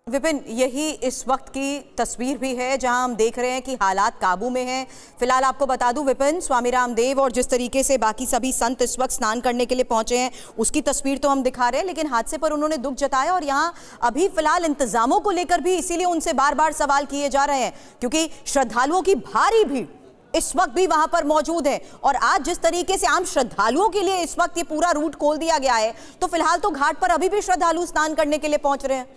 विपिन, यही इस वक्त की तस्वीर भी है जहां हम देख रहे हैं कि हालात काबू में हैं। फिलहाल आपको बता दूं विपिन, स्वामी रामदेव और जिस तरीके से बाकी सभी संत इस वक्त स्नान करने के लिए पहुंचे हैं उसकी तस्वीर तो हम दिखा रहे हैं, लेकिन हादसे पर उन्होंने दुख जताया और यहां अभी फिलहाल इंतजामों को लेकर भी इसीलिए उनसे बार बार सवाल किए जा रहे हैं क्योंकि श्रद्धालुओं की भारी भीड़ इस वक्त भी वहां पर मौजूद है। और आज जिस तरीके से आम श्रद्धालुओं के लिए इस वक्त ये पूरा रूट खोल दिया गया है, तो फिलहाल तो घाट पर अभी भी श्रद्धालु स्नान करने के लिए पहुंच रहे हैं।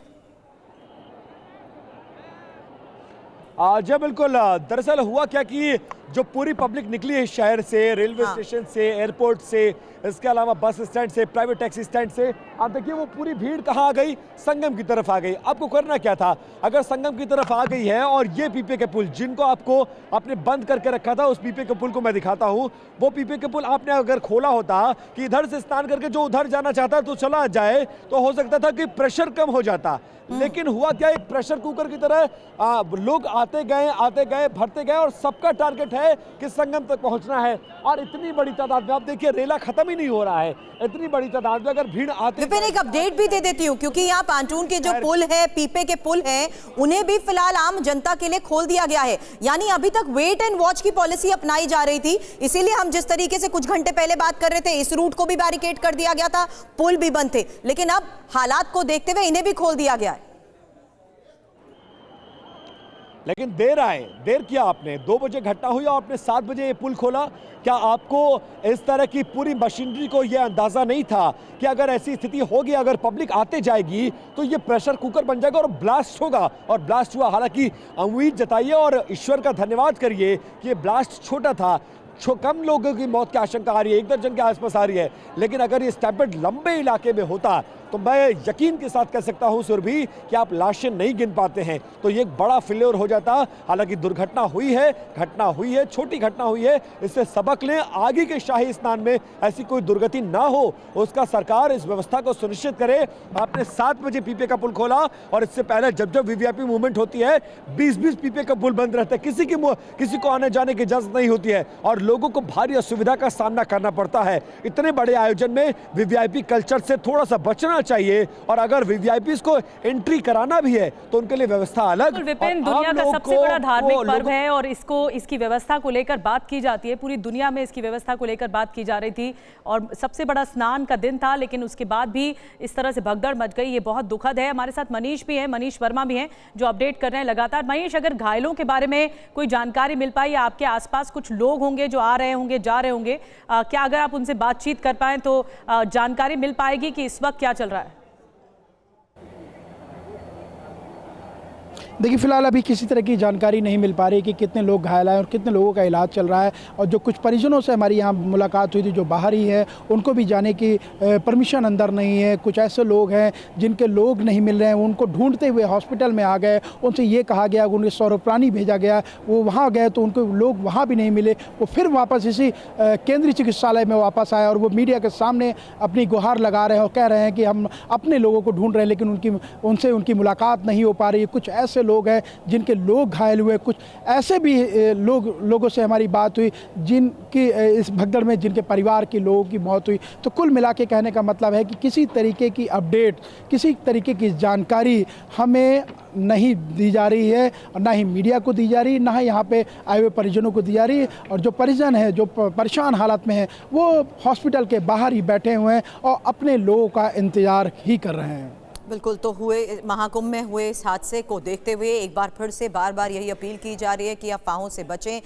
जी बिल्कुल, दरअसल हुआ क्या कि जो पूरी पब्लिक निकली है शहर से, रेलवे स्टेशन से, एयरपोर्ट से, इसके अलावा बस स्टैंड से, प्राइवेट टैक्सी स्टैंड से, आप देखिए वो पूरी भीड़ कहाँ आ गई, संगम की तरफ आ गई। आपको करना क्या था, अगर संगम की तरफ आ गई है और ये पीपे के पुल जिनको आपको आपने बंद करके रखा था, उस पीपे के पुल को मैं दिखाता हूँ, वो पीपे के पुल आपने अगर खोला होता कि इधर से स्नान करके जो उधर जाना चाहता है तो चला जाए, तो हो सकता था कि प्रेशर कम हो जाता। लेकिन हुआ क्या, एक प्रेशर कुकर की तरह लोग आते गए भरते गए और सबका टारगेट है कि संगम तक पहुंचना है। और इतनी बड़ी तादाद में आप देखिए रेला खत्म ही नहीं हो रहा है, इतनी बड़ी तादाद में अगर भीड़ आती है। एक अपडेट भी दे देती हूँ क्योंकि यहाँ पांटून के जो पुल है, पीपे के पुल है, उन्हें भी फिलहाल आम जनता के लिए खोल दिया गया है। यानी अभी तक वेट एंड वॉच की पॉलिसी अपनाई जा रही थी, इसीलिए हम जिस तरीके से कुछ घंटे पहले बात कर रहे थे, इस रूट को भी बैरिकेड कर दिया गया था, पुल भी बंद थे, लेकिन अब हालात को देखते हुए इन्हें भी खोल दिया गया है। लेकिन देर किया आपने, 2 बजे घटना हुई और आपने 7 बजे ये पुल खोला। क्या आपको इस तरह की पूरी मशीनरी को ये अंदाजा नहीं था कि अगर ऐसी स्थिति होगी, अगर पब्लिक आते जाएगी तो ये प्रेशर कुकर बन जाएगा और ब्लास्ट होगा, और ब्लास्ट हुआ। हालांकि उम्मीद जताइए और ईश्वर का धन्यवाद करिए कि ये ब्लास्ट छोटा था, कम लोगों की मौत की आशंका आ रही है, 1 दर्जन के आसपास आ रही है। लेकिन अगर ये स्टैम्पेड लंबे इलाके में होता तो मैं यकीन के साथ कह सकता हूं सुरभि कि आप लाशें नहीं गिन पाते हैं, तो ये एक बड़ा फेल्योर हो जाता। हालांकि दुर्घटना हुई है, छोटी घटना हुई है, इससे सबक लें, आगे के शाही स्नान में ऐसी कोई दुर्गति ना हो, उसका सरकार इस व्यवस्था को सुनिश्चित करे। आपने 7 बजे पीपे का पुल खोला और इससे पहले जब वीवीआईपी मूवमेंट होती है 20-20 पीपे का पुल बंद रहता है, किसी को आने जाने की इजाजत नहीं होती है और लोगों को भारी असुविधा का सामना करना पड़ता है। इतने बड़े आयोजन में वीवीआईपी कल्चर से थोड़ा सा बचना चाहिए, और अगर वीवीआईपी को एंट्री कराना भी है तो उनके लिए व्यवस्था अलग। विपिन, दुनिया का सबसे बड़ा धार्मिक पर्व है और इसकी व्यवस्था को लेकर बात की जाती है, पूरी दुनिया में इसकी व्यवस्था को लेकर बात की जा रही थी और सबसे बड़ा स्नान का दिन था, लेकिन उसके बाद भी इस तरह से भगदड़ मच गई। ये बहुत दुखद है। हमारे साथ मनीष भी है, मनीष वर्मा भी हैं जो अपडेट कर रहे हैं लगातार। मनीष, अगर घायलों के बारे में कोई जानकारी मिल पाई, आपके आसपास कुछ लोग होंगे जो आ रहे होंगे, जा रहे होंगे, क्या अगर आप उनसे बातचीत कर पाएं तो जानकारी मिल पाएगी कि इस वक्त क्या चल रहा है? देखिए, फिलहाल अभी किसी तरह की जानकारी नहीं मिल पा रही कि कितने लोग घायल आए और कितने लोगों का इलाज चल रहा है। और जो कुछ परिजनों से हमारी यहाँ मुलाकात हुई थी जो बाहर ही है, उनको भी जाने की परमिशन अंदर नहीं है। कुछ ऐसे लोग हैं जिनके लोग नहीं मिल रहे हैं, उनको ढूंढते हुए हॉस्पिटल में आ गए, उनसे ये कहा गया, उन्हें सौरप्राणी भेजा गया, वो वहाँ गए तो उनको लोग वहाँ भी नहीं मिले। वो फिर वापस इसी केंद्रीय चिकित्सालय में वापस आए और वो मीडिया के सामने अपनी गुहार लगा रहे हैं और कह रहे हैं कि हम अपने लोगों को ढूंढ रहे हैं, लेकिन उनसे उनकी मुलाकात नहीं हो पा रही है। कुछ ऐसे लोग हैं जिनके लोग घायल हुए, कुछ ऐसे भी लोगों से हमारी बात हुई जिनकी इस भगदड़ में जिनके परिवार के लोगों की मौत हुई। तो कुल मिला के कहने का मतलब है कि किसी तरीके की अपडेट, किसी तरीके की जानकारी हमें नहीं दी जा रही है, और ना ही मीडिया को दी जा रही है, ना ही यहाँ पे आए हुए परिजनों को दी जा रही है। और जो परिजन हैं, जो परेशान हालत में हैं, वो हॉस्पिटल के बाहर ही बैठे हुए हैं और अपने लोगों का इंतजार ही कर रहे हैं। बिल्कुल, तो महाकुंभ में हुए इस हादसे को देखते हुए एक बार फिर से बार बार यही अपील की जा रही है कि अफवाहों से बचें।